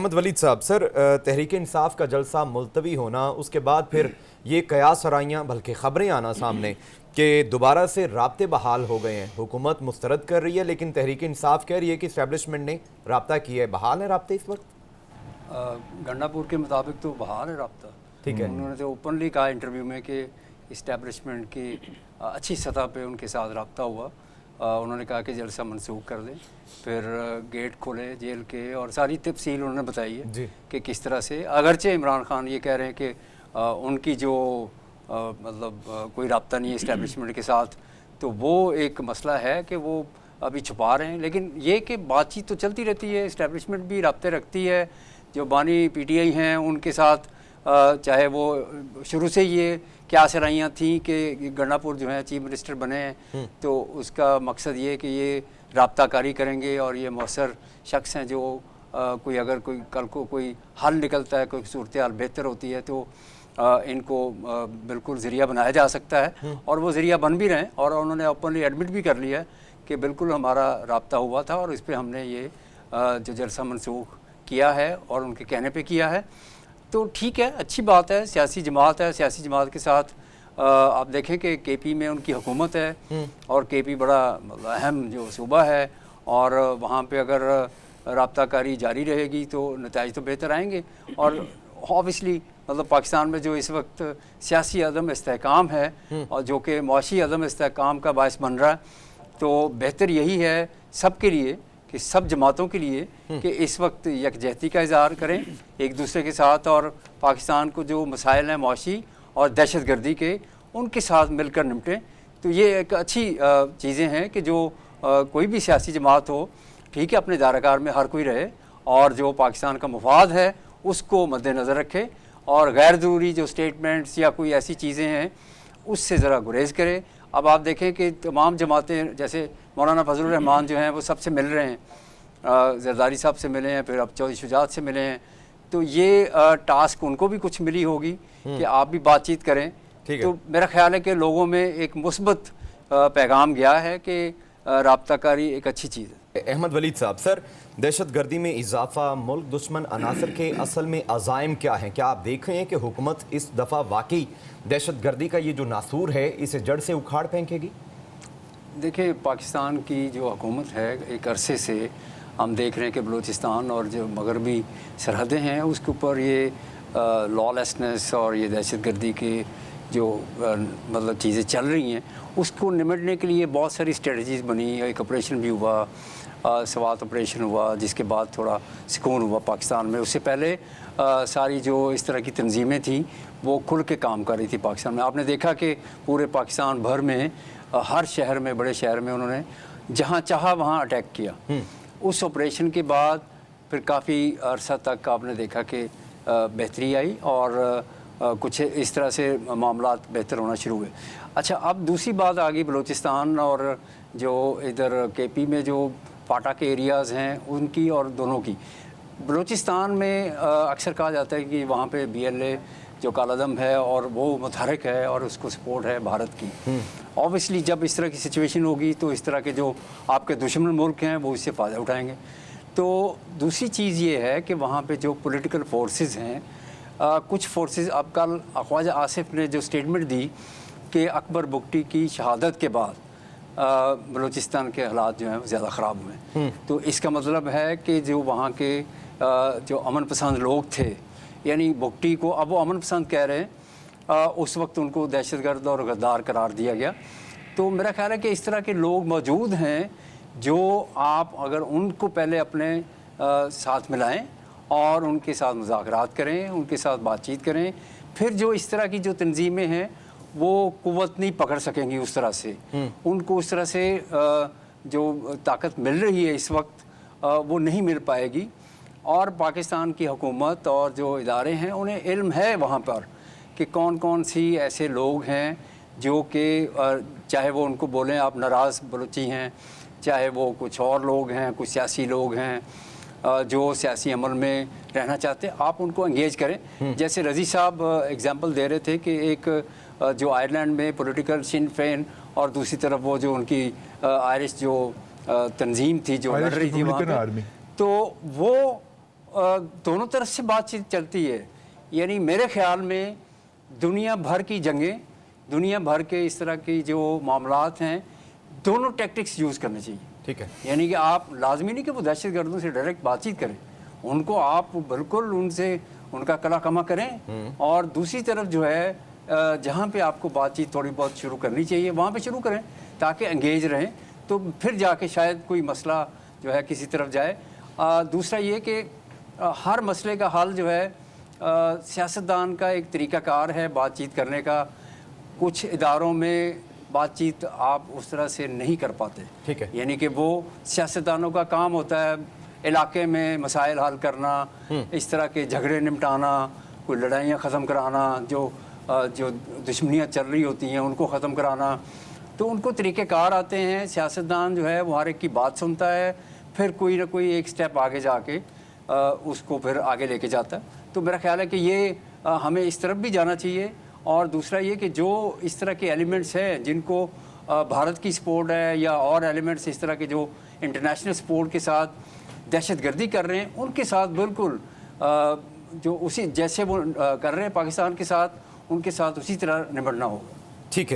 अहमद वलीद साहब, सर तहरीक इंसाफ का जलसा मुलतवी होना, उसके बाद फिर ये कयास सराइयाँ बल्कि ख़बरें आना सामने कि दोबारा से राब्ते बहाल हो गए हैं। हुकूमत मुस्तरद कर रही है लेकिन तहरीक इंसाफ कह रही है कि इस्टेब्लिशमेंट ने रब्ता किया है। बहाल है राब्ते इस वक्त? गंडापुर के मुताबिक तो बहाल है रब्ता। ठीक है, उन्होंने तो ओपनली कहा इंटरव्यू में कि इस्टेब्लिशमेंट की अच्छी सतह पे उनके साथ रब्ता हुआ। उन्होंने कहा कि जलसा मनसूख कर दें, फिर गेट खोले जेल के, और सारी तफसील उन्होंने बताई है कि किस तरह से। अगरचे इमरान खान ये कह रहे हैं कि उनकी जो मतलब कोई रब्ता नहीं है इस्टेब्लिशमेंट के साथ, तो वो एक मसला है कि वो अभी छुपा रहे हैं। लेकिन ये कि बातचीत तो चलती रहती है, इस्टेब्लिशमेंट भी रब्ते रखती है। जो बानी PTI हैं उनके साथ चाहे वो शुरू से ये क्या सराइयाँ थी कि गंडापुर जो है चीफ मिनिस्टर बने हैं, तो उसका मकसद ये कि ये राब्ताकारी करेंगे और ये मौसर शख्स हैं जो कोई अगर कोई कल को कोई हल निकलता है, कोई सूरत हाल बेहतर होती है, तो इनको बिल्कुल ज़रिया बनाया जा सकता है। और वो ज़रिया बन भी रहे हैं, और उन्होंने ओपनली एडमिट भी कर लिया है कि बिल्कुल हमारा रब्ता हुआ था और इस पर हमने ये जो जलसा मनसूख किया है और उनके कहने पे किया है। तो ठीक है, अच्छी बात है। सियासी जमात है, सियासी जमात के साथ आप देखें कि KP में उनकी हुकूमत है और KP बड़ा अहम जो सूबा है, और वहाँ पे अगर राब्ताकारी जारी रहेगी तो नताइज तो बेहतर आएंगे। और ऑब्वियसली मतलब पाकिस्तान में जो इस वक्त सियासी अदम इस्तेहकाम है और जो कि मुआशी अदम इस्तेहकाम का बायस बन रहा है, तो बेहतर यही है सब के लिए कि सब जमातों के लिए कि इस वक्त यकजहती का इज़हार करें एक दूसरे के साथ, और पाकिस्तान को जो मसाइल हैं मुआशी और दहशतगर्दी के, उनके साथ मिलकर निपटें। तो ये एक अच्छी चीज़ें हैं कि जो कोई भी सियासी जमात हो, ठीक है, अपने दायराकार में हर कोई रहे और जो पाकिस्तान का मफाद है उसको मद्देनज़र रखे, और गैर ज़रूरी जो स्टेटमेंट्स या कोई ऐसी चीज़ें हैं उससे ज़रा गुरेज करे। अब आप देखें कि तमाम जमातें, जैसे मौलाना फजलुर रहमान जो हैं वो सबसे मिल रहे हैं, जरदारी साहब से मिले हैं, फिर अब चौधरी शुजात से मिले हैं, तो ये टास्क उनको भी कुछ मिली होगी कि आप भी बातचीत करें। तो मेरा ख्याल है कि लोगों में एक मुस्बत पैगाम गया है कि राब्ताकारी एक अच्छी चीज़ है। अहमद वलीद साहब, सर दहशत गर्दी में इजाफा, मुल्क दुश्मन अनासर के असल में अज़ाइम क्या हैं? क्या आप देख रहे हैं कि हुकूमत इस दफ़ा वाकई दहशत गर्दी का ये जो नासूर है इसे जड़ से उखाड़ फेंकेगी? देखिए, पाकिस्तान की जो हुकूमत है एक अरसे से हम देख रहे हैं कि बलूचिस्तान और जो मगरबी सरहदें हैं उसके ऊपर ये लॉलेसनेस और ये दहशत गर्दी के जो मतलब चीज़ें चल रही हैं, उसको निमटने के लिए बहुत सारी स्ट्रेटजीज़ बनी। एक ऑपरेशन भी हुआ, सवात ऑपरेशन हुआ, जिसके बाद थोड़ा सुकून हुआ पाकिस्तान में। उससे पहले सारी जो इस तरह की तंजीमें थी वो खुल के काम कर रही थी पाकिस्तान में। आपने देखा कि पूरे पाकिस्तान भर में हर शहर में, बड़े शहर में उन्होंने जहाँ चाहा वहाँ अटैक किया। उस ऑपरेशन के बाद फिर काफ़ी अरसा तक आपने देखा कि बेहतरी आई और कुछ इस तरह से मामलात बेहतर होना शुरू हुए। अच्छा, अब दूसरी बात आ गई बलूचिस्तान और जो इधर KP में जो फाटा के एरियाज़ हैं उनकी, और दोनों की। बलूचिस्तान में अक्सर कहा जाता है कि वहाँ पे BLA जो कालादम है और वो मुतहरक है और उसको सपोर्ट है भारत की। ऑब्वियसली जब इस तरह की सिचुएशन होगी तो इस तरह के जो आपके दुश्मन मुल्क हैं वो इससे फ़ायदा उठाएंगे। तो दूसरी चीज़ ये है कि वहाँ पे जो पॉलिटिकल फोर्सेस हैं, कुछ फोर्सेस, अब कल ख्वाजा आसिफ ने जो स्टेटमेंट दी कि अकबर बुगटी की शहादत के बाद बलूचिस्तान के हालात जो हैं वो ज़्यादा ख़राब हुए। तो इसका मतलब है कि जो वहाँ के जो अमन पसंद लोग थे, यानी बुगटी को अब वो अमन पसंद कह रहे हैं, उस वक्त उनको दहशतगर्द और गद्दार करार दिया गया। तो मेरा ख्याल है कि इस तरह के लोग मौजूद हैं जो आप अगर उनको पहले अपने साथ मिलाएं और उनके साथ मुज़ाकरात करें, उनके साथ बातचीत करें, फिर जो इस तरह की जो तंजीमें हैं वो कुव्वत नहीं पकड़ सकेंगी उस तरह से। उनको उस तरह से जो ताकत मिल रही है इस वक्त वो नहीं मिल पाएगी। और पाकिस्तान की हुकूमत और जो इदारे हैं उन्हें इल्म है वहाँ पर कि कौन कौन सी ऐसे लोग हैं जो कि चाहे वो उनको बोलें आप नाराज़ बलूची हैं, चाहे वो कुछ और लोग हैं, कुछ सियासी लोग हैं जो सियासी अमल में रहना चाहते हैं, आप उनको एंगेज करें। जैसे रज़ी साहब एग्जांपल दे रहे थे कि एक जो आयरलैंड में पॉलिटिकल सिन फेन और दूसरी तरफ वो जो उनकी आयरिश जो तंजीम थी जो लड़ रही थी वहाँ पे, तो वो दोनों तरफ से बातचीत चलती है। यानी मेरे ख्याल में दुनिया भर की जंगें, दुनिया भर के इस तरह की जो मामलात हैं, दोनों टैक्टिक्स यूज़ करने चाहिए। ठीक है। यानी कि आप लाजमी नहीं कि वो दहशत गर्दों से डायरेक्ट बातचीत करें, उनको आप बिल्कुल उनसे उनका कला कमा करें, और दूसरी तरफ जो है जहाँ पे आपको बातचीत थोड़ी बहुत शुरू करनी चाहिए वहाँ पे शुरू करें ताकि एंगेज रहें, तो फिर जाके शायद कोई मसला जो है किसी तरफ जाए। दूसरा ये कि हर मसले का हल जो है सियासतदान का एक तरीक़ाकार है बातचीत करने का। कुछ इदारों में बातचीत आप उस तरह से नहीं कर पाते। ठीक है। यानी कि वो सियासतदानों का काम होता है इलाके में मसाइल हल करना, इस तरह के झगड़े निपटाना, कोई लड़ाइयाँ ख़त्म कराना, जो दुश्मनियाँ चल रही होती हैं उनको ख़त्म कराना। तो उनको तरीक़ेकार आते हैं। सियासतदान जो है वो हर एक की बात सुनता है, फिर कोई ना कोई एक स्टेप आगे जाके उसको फिर आगे लेके जाता है। तो मेरा ख्याल है कि ये हमें इस तरफ भी जाना चाहिए। और दूसरा ये कि जो इस तरह के एलिमेंट्स हैं जिनको भारत की स्पोर्ट है या और एलिमेंट्स इस तरह के जो इंटरनेशनल स्पोर्ट के साथ दहशतगर्दी कर रहे हैं, उनके साथ बिल्कुल जो उसी जैसे वो कर रहे हैं पाकिस्तान के साथ, उनके साथ उसी तरह निपटना होगा। ठीक है।